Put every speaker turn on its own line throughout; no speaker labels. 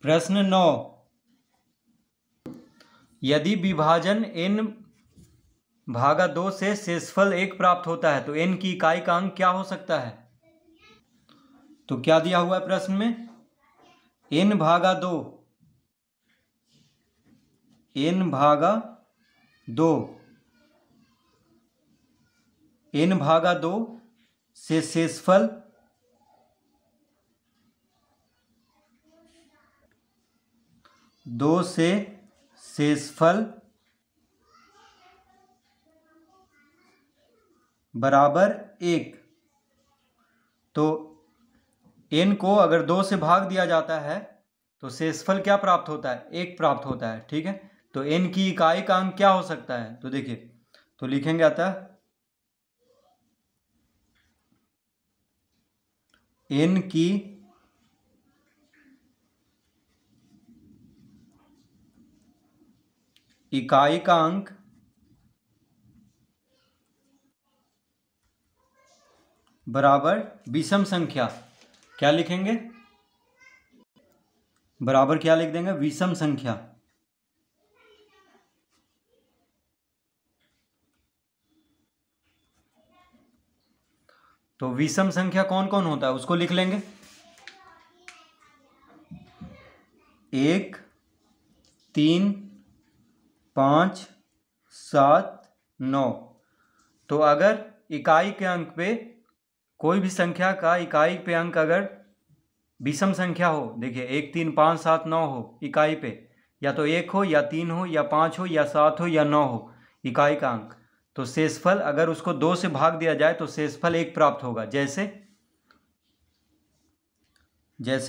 प्रश्न 9, यदि विभाजन n भागा 2 से शेषफल 1 प्राप्त होता है तो n की इकाई का अंक क्या हो सकता है। तो क्या दिया हुआ है प्रश्न में, n भागा 2, n भागा 2, n भागा 2 से शेषफल 2 से शेषफल बराबर 1। तो n को अगर 2 से भाग दिया जाता है तो शेषफल क्या प्राप्त होता है, 1 प्राप्त होता है। ठीक है, तो n की इकाई का अंक क्या हो सकता है। तो देखिए, तो लिखेंगे अतः n की इकाई का अंक बराबर विषम संख्या, क्या लिखेंगे, बराबर क्या लिख देंगे, विषम संख्या। तो विषम संख्या कौन कौन होता है उसको लिख लेंगे, 1, 3, 5, 7, 9। तो अगर इकाई के अंक पे कोई भी संख्या का इकाई पे अंक अगर विषम संख्या हो, देखिए 1, 3, 5, 7, 9 हो इकाई पे, या तो 1 हो या 3 हो या 5 हो या 7 हो या 9 हो इकाई का अंक, तो शेषफल अगर उसको 2 से भाग दिया जाए तो शेषफल 1 प्राप्त होगा। जैसे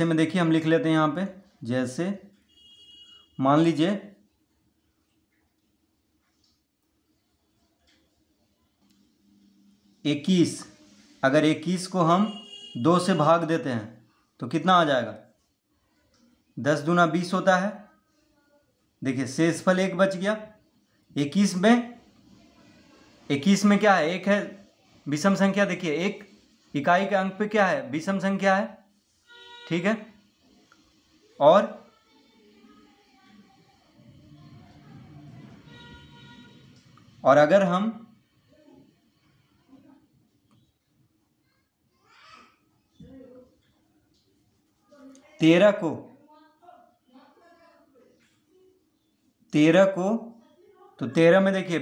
में देखिए हम लिख लेते हैं यहाँ पे, जैसे मान लीजिए 21, अगर 21 को हम 2 से भाग देते हैं तो कितना आ जाएगा, 10 दूना 20 होता है। देखिए शेषफल 1 बच गया। 21 में क्या है, 1 है विषम संख्या। देखिए 1 इकाई के अंक पे क्या है, विषम संख्या है। ठीक है, और अगर हम 13 को तो 13 में देखिए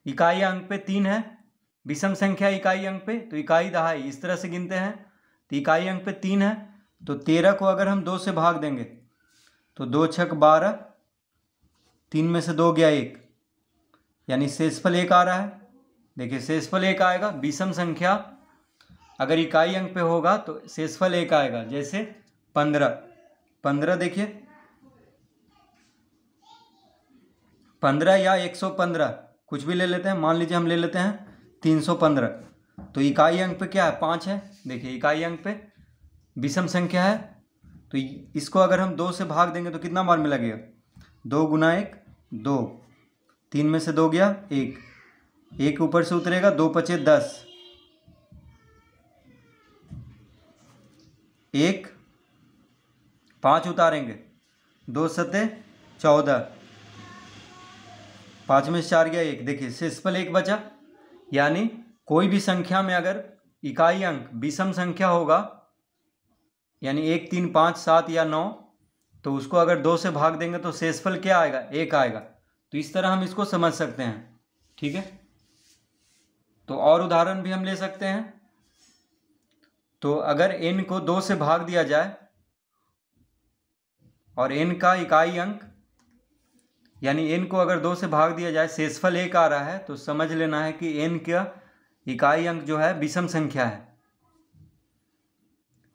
इकाई अंक पे 3 है, विषम संख्या इकाई अंक पे, तो इकाई दहाई इस तरह से गिनते हैं। तो इकाई अंक पे 3 है, तो 13 को अगर हम 2 से भाग देंगे तो 2 छक 12, 3 में से 2 गया 1, यानी शेषफल 1 आ रहा है। देखिए शेषफल 1 आएगा, विषम संख्या अगर इकाई अंक पे होगा तो शेषफल 1 आएगा। जैसे 15 देखिए 15 या 115 कुछ भी ले लेते हैं, मान लीजिए हम ले लेते हैं 315, तो इकाई अंक पे क्या है, 5 है। देखिए इकाई अंक पे विषम संख्या है, तो इसको अगर हम 2 से भाग देंगे तो कितना बार में लगेगा, 2 गुना 1 2, 3 में से 2 गया 1, 1 ऊपर से उतरेगा, 2 पचे 10, 1 5 उतारेंगे, 2 सते 14, 5 में से 4 गया 1। देखिए शेषफल 1 बचा, यानी कोई भी संख्या में अगर इकाई अंक विषम संख्या होगा, यानी 1, 3, 5, 7 या 9, तो उसको अगर 2 से भाग देंगे तो शेषफल क्या आएगा, 1 आएगा। तो इस तरह हम इसको समझ सकते हैं। ठीक है, तो और उदाहरण भी हम ले सकते हैं। तो अगर n को 2 से भाग दिया जाए और n का इकाई अंक, यानी n को अगर 2 से भाग दिया जाए, शेषफल 1 आ रहा है, तो समझ लेना है कि n का इकाई अंक जो है विषम संख्या है।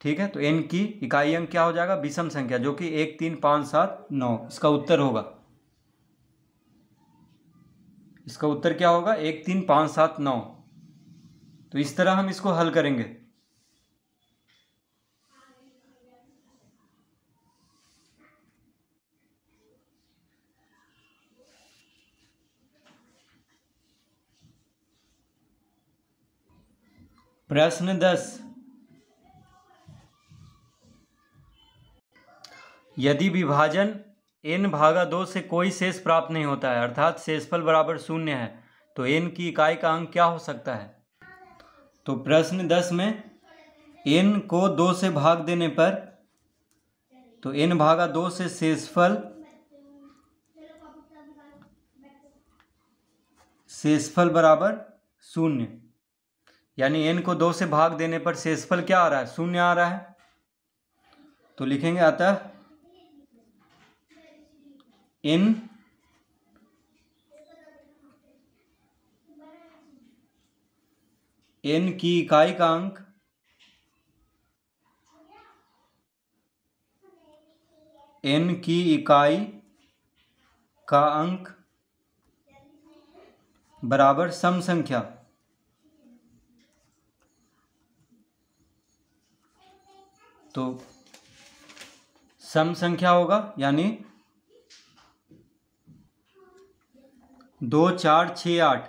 ठीक है, तो n की इकाई अंक क्या हो जाएगा, विषम संख्या, जो कि 1, 3, 5, 7, 9 इसका उत्तर होगा। इसका उत्तर क्या होगा, 1, 3, 5, 7, 9। तो इस तरह हम इसको हल करेंगे। प्रश्न 10, यदि विभाजन n भागा 2 से कोई शेष प्राप्त नहीं होता है अर्थात शेषफल बराबर 0 है तो n की इकाई का अंक क्या हो सकता है। तो प्रश्न 10 में n को 2 से भाग देने पर तो n भागा 2 से शेषफल बराबर 0, यानी n को 2 से भाग देने पर शेषफल क्या आ रहा है, 0 आ रहा है। तो लिखेंगे अतः n की इकाई का अंक बराबर सम संख्या। तो सम संख्या होगा यानी 2 4 6 8।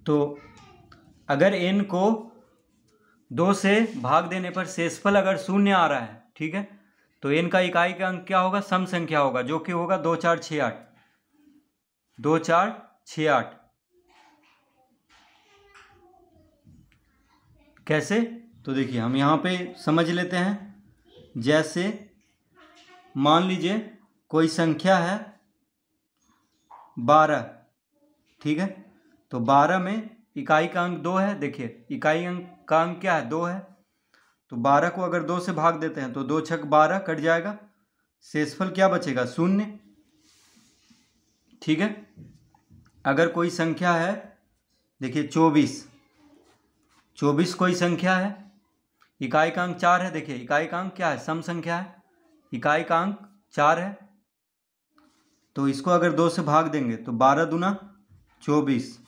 तो अगर n को 2 से भाग देने पर शेषफल अगर 0 आ रहा है, ठीक है, तो n का इकाई का अंक क्या होगा, सम संख्या होगा, जो कि होगा 2 4 6 8। 2 4 6 8 कैसे, तो देखिए हम यहाँ पे समझ लेते हैं। जैसे मान लीजिए कोई संख्या है 12, ठीक है, तो 12 में इकाई का अंक 2 है। देखिए इकाई अंक का अंक क्या है, 2 है। तो 12 को अगर 2 से भाग देते हैं तो 2 छक 12 कट जाएगा, शेषफल क्या बचेगा, 0, ठीक है। अगर कोई संख्या है, देखिए 24 कोई संख्या है, इकाई का अंक 4 है। देखिए इकाई का अंक क्या है, सम संख्या है, इकाई का अंक 4 है। तो इसको अगर 2 से भाग देंगे तो 12 दूना 24,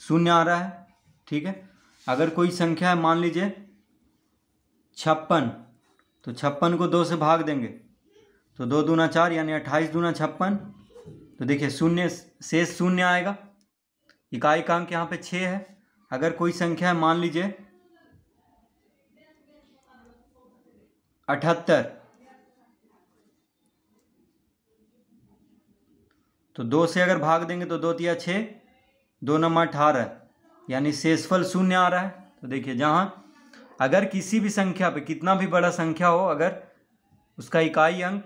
0 आ रहा है, ठीक है। अगर कोई संख्या है मान लीजिए 56, तो 56 को 2 से भाग देंगे तो 2 दूना 4 यानी 28 दूना 56। तो देखिए 0 शेष 0 आएगा, इकाई का अंक यहाँ पे 6 है। अगर कोई संख्या है मान लीजिए 78, तो 2 से अगर भाग देंगे तो 2 तिया 6, 2 नंबर 18, यानी शेषफल 0 आ रहा है। तो देखिए जहाँ अगर किसी भी संख्या पे कितना भी बड़ा संख्या हो, अगर उसका इकाई अंक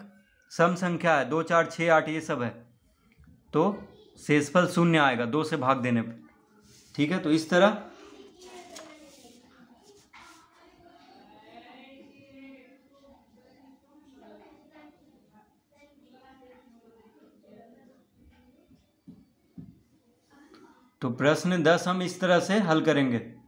सम संख्या है 2 4 6 8 ये सब है, तो शेषफल 0 आएगा 2 से भाग देने पर, ठीक है। तो इस तरह तो प्रश्न 10 हम इस तरह से हल करेंगे।